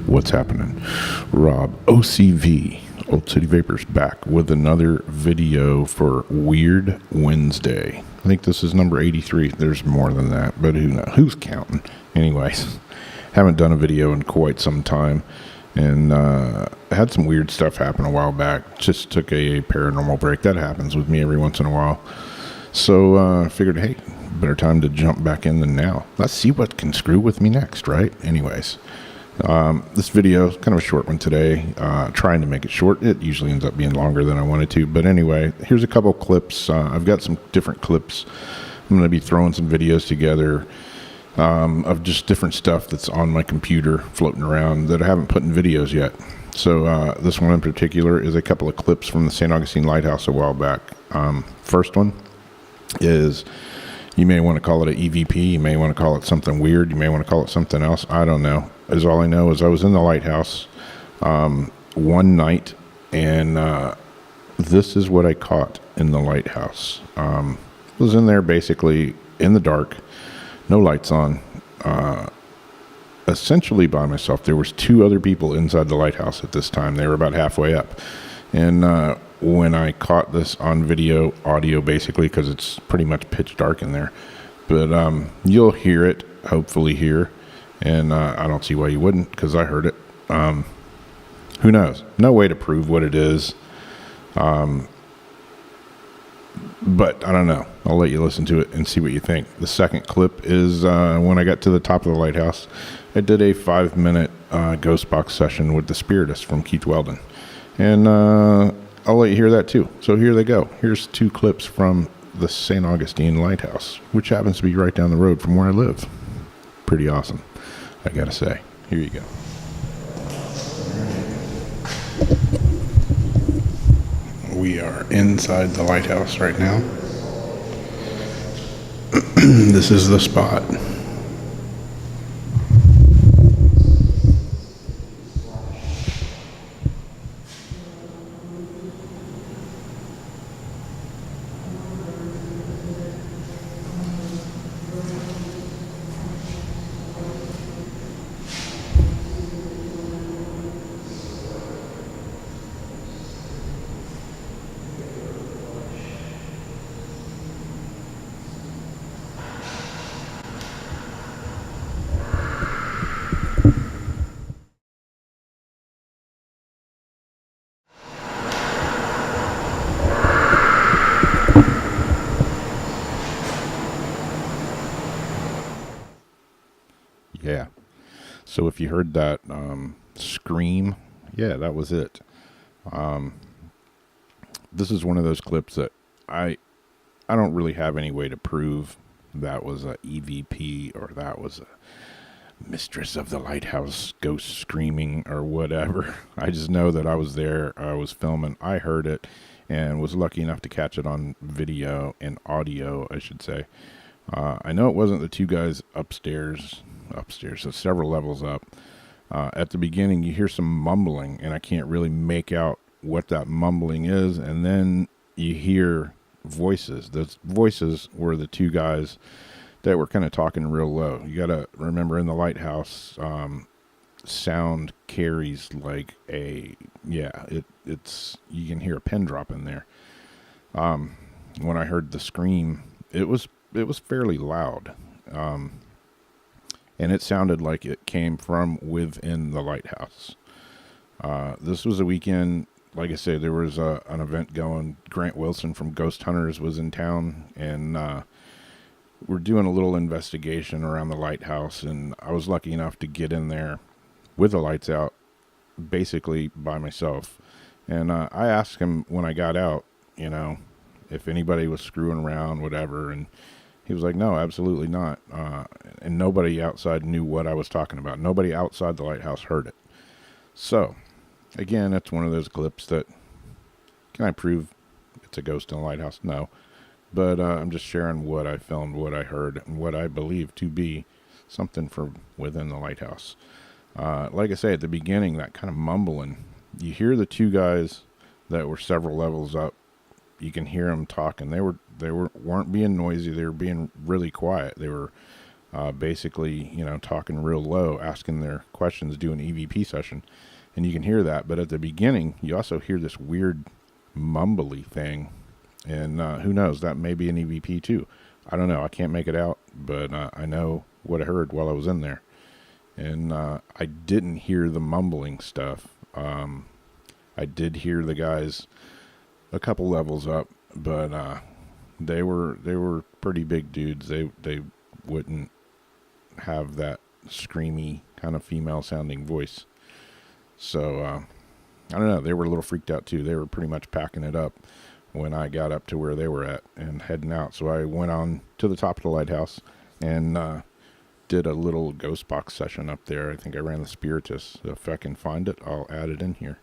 What's happening? Rob, OCV, Old City Vapors, back with another video for Weird Wednesday. I think this is number 83. There's more than that, but who knows? Who's counting? Anyways, haven't done a video in quite some time, and had some weird stuff happen a while back. Just took a paranormal break. That happens with me every once in a while. So I figured, hey, better time to jump back in than now. Let's see what can screw with me next, right? Anyways. This video is kind of a short one today, trying to make it short. It usually ends up being longer than I wanted to, but anyway, here's a couple clips. I've got some different clips. I'm going to be throwing some videos together of just different stuff that's on my computer floating around that I haven't put in videos yet. So this one in particular is a couple of clips from the St. Augustine Lighthouse a while back. First one is, you may want to call it an EVP, you may want to call it something weird, you may want to call it something else, I don't know. As all I know is I was in the lighthouse one night, and this is what I caught in the lighthouse. Was in there basically in the dark, no lights on, essentially by myself. There was two other people inside the lighthouse at this time. They were about halfway up, and when I caught this on video, audio basically, because it's pretty much pitch dark in there, but you'll hear it hopefully here. And I don't see why you wouldn't, because I heard it. Who knows? No way to prove what it is. But I don't know. I'll let you listen to it and see what you think. The second clip is when I got to the top of the lighthouse. I did a 5-minute ghost box session with the Spiritus from Keith Weldon. And I'll let you hear that too. So here they go. Here's two clips from the St. Augustine Lighthouse, which happens to be right down the road from where I live. Pretty awesome, I gotta say. Here you go. We are inside the lighthouse right now. This is the spot. Yeah. So if you heard that scream, yeah, that was it. This is one of those clips that I don't really have any way to prove that was a EVP or that was a mistress of the lighthouse ghost screaming or whatever. I just know that I was there, I was filming, I heard it, and was lucky enough to catch it on video and audio, I should say. I know it wasn't the two guys upstairs, so several levels up. At the beginning, you hear some mumbling, and I can't really make out what that mumbling is, and then you hear voices. Those voices were the two guys that were kind of talking real low. You got to remember, in the lighthouse, sound carries like a, it's you can hear a pin drop in there. When I heard the scream, it was fairly loud, and it sounded like it came from within the lighthouse. This was a weekend, like I say, there was an event going. Grant Wilson from Ghost Hunters was in town, and we're doing a little investigation around the lighthouse, and I was lucky enough to get in there with the lights out, basically by myself. And I asked him when I got out, if anybody was screwing around, whatever, and he was like, no, absolutely not. And nobody outside knew what I was talking about. Nobody outside the lighthouse heard it. So, again, it's one of those clips that, can I prove it's a ghost in the lighthouse? No. But I'm just sharing what I filmed, what I heard, and what I believe to be something from within the lighthouse. Like I say, at the beginning, that kind of mumbling, you hear the two guys that were several levels up. You can hear them talking. They weren't being noisy. They were being really quiet. They were basically, talking real low, asking their questions, doing an EVP session. And you can hear that. But at the beginning, you also hear this weird mumbly thing. And who knows, that may be an EVP too. I don't know. I can't make it out, but I know what I heard while I was in there. And I didn't hear the mumbling stuff. I did hear the guys a couple levels up, but they were pretty big dudes. They wouldn't have that screamy kind of female sounding voice. So I don't know. They were a little freaked out too. They were pretty much packing it up when I got up to where they were at and heading out. So I went on to the top of the lighthouse and did a little ghost box session up there. I think I ran the Spiritus. If I can find it, I'll add it in here.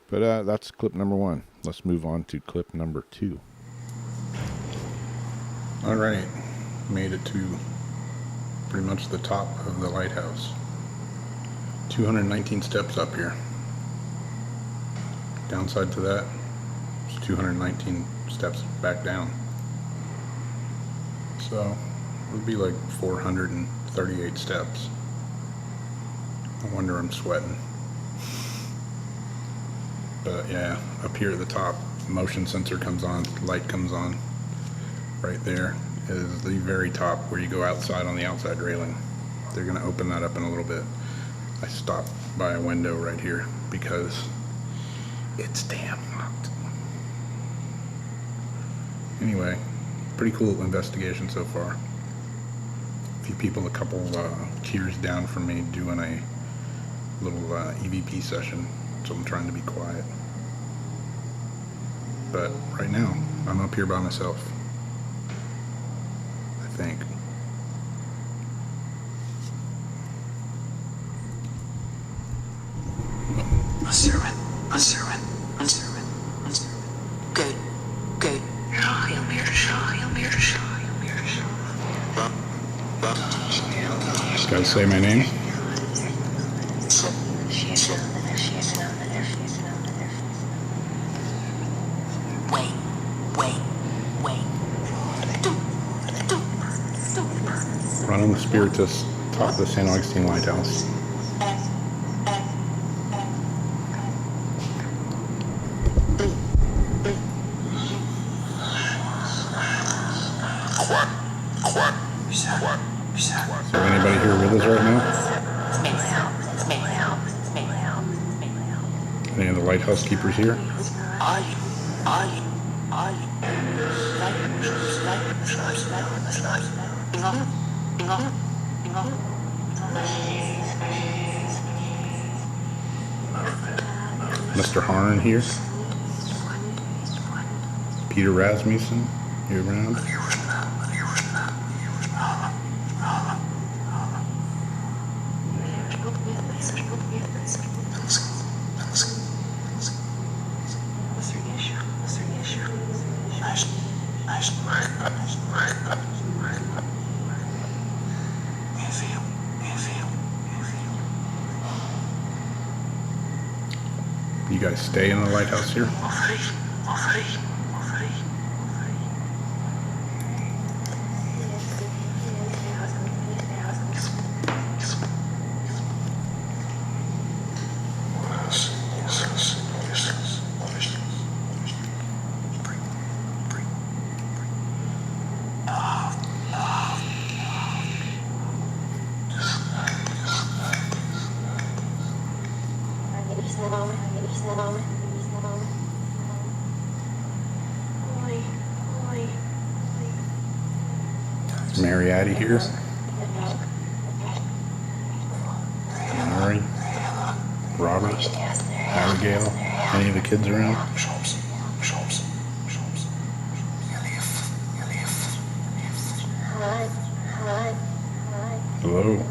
But that's clip number 1. Let's move on to clip number 2. All right, made it to pretty much the top of the lighthouse. 219 steps up here. Downside to that is 219 steps back down. So it would be like 438 steps. No wonder I'm sweating. But yeah, up here at the top, motion sensor comes on, light comes on. Right there is the very top where you go outside on the outside railing. They're going to open that up in a little bit. I stopped by a window right here because it's damn hot. Anyway, pretty cool investigation so far. A few people a couple tiers down from me doing a little EVP session, so I'm trying to be quiet. But right now, I'm up here by myself. I think. A servant. Good. Guys, say my name. Wait. Running the Spiritus, top of the St. Augustine Lighthouse. Is there anybody here with us right now? Any of the lighthouse keepers here? Mr. Harn here. Peter Rasmussen, you around? You guys stay in the lighthouse here? Mary Addie here. Mary, Robert, Abigail, any of the kids around? Hello.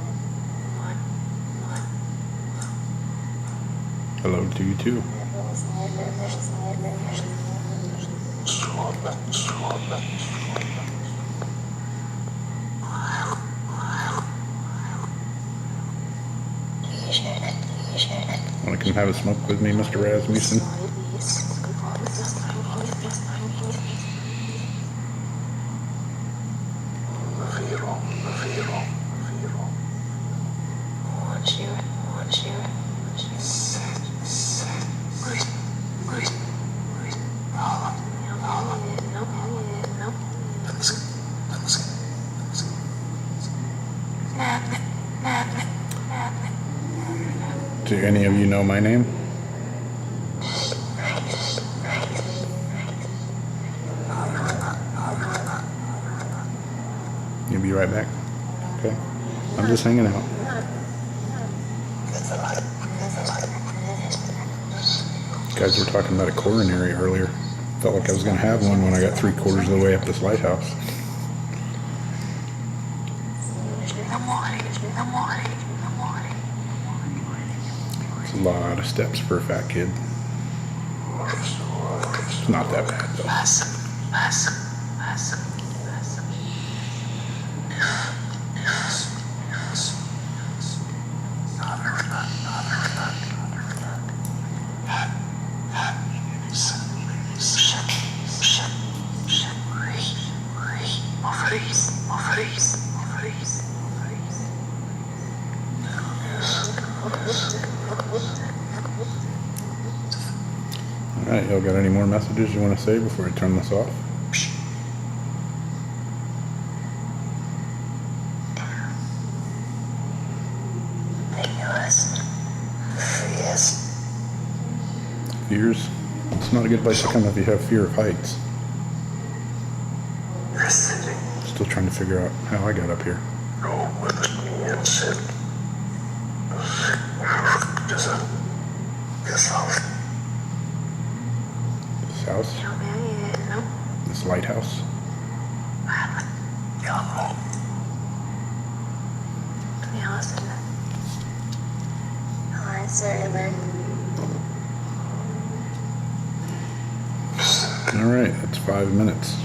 Hello to you too. Want to come have a smoke with me, Mr. Rasmussen? Do any of you know my name? You'll be right back. Okay. I'm just hanging out. Guys were talking about a coronary earlier. Felt like I was going to have one when I got 3/4 of the way up this lighthouse. It's a lot of steps for a fat kid. It's not that bad though. Alright, y'all got any more messages you want to say before I turn this off? Fears? It's not a good place to come if you have fear of heights. Still trying to figure out how I got up here. This house? This lighthouse? Alright, that's 5 minutes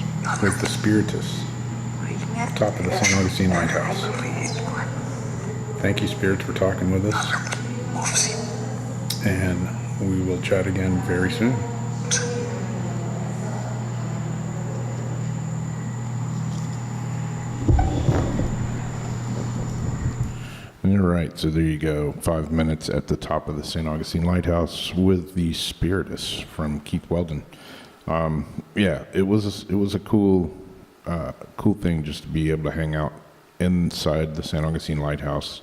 with the Spiritus. Top of the St. Augustine Lighthouse. Thank you, Spirits, for talking with us. And we will chat again very soon. All right, so there you go. 5 minutes at the top of the St. Augustine Lighthouse with the Spiritus from Keith Weldon. Yeah, it was a cool thing just to be able to hang out inside the St. Augustine Lighthouse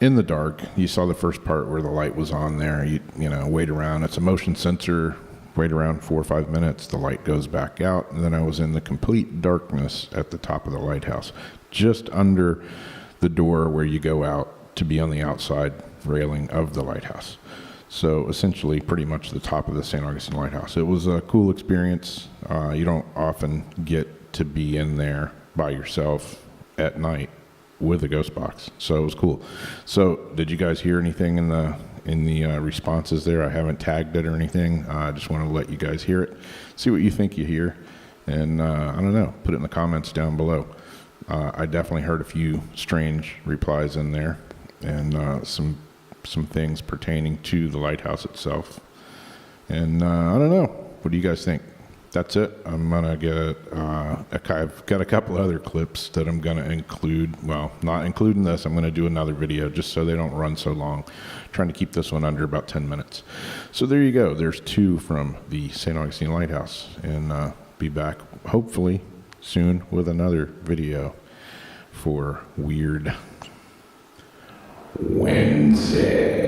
in the dark. You saw the first part where the light was on there. You know, wait around. It's a motion sensor. Wait around 4 or 5 minutes. The light goes back out, and then I was in the complete darkness at the top of the lighthouse, just under the door where you go out to be on the outside railing of the lighthouse. So essentially pretty much the top of the St. Augustine Lighthouse. It was a cool experience. You don't often get to be in there by yourself at night with a ghost box. So it was cool. So did you guys hear anything in the responses there? I haven't tagged it or anything. I just want to let you guys hear it. See what you think you hear. And I don't know, put it in the comments down below. I definitely heard a few strange replies in there, and some things pertaining to the lighthouse itself. And I don't know. What do you guys think? That's it. I'm gonna get I've got a couple other clips that I'm gonna include. Well, not including this. I'm gonna do another video just so they don't run so long. Trying to keep this one under about 10 minutes. So there you go. There's 2 from the St. Augustine Lighthouse, and be back hopefully soon with another video for Weird Wednesday.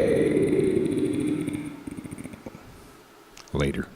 Later.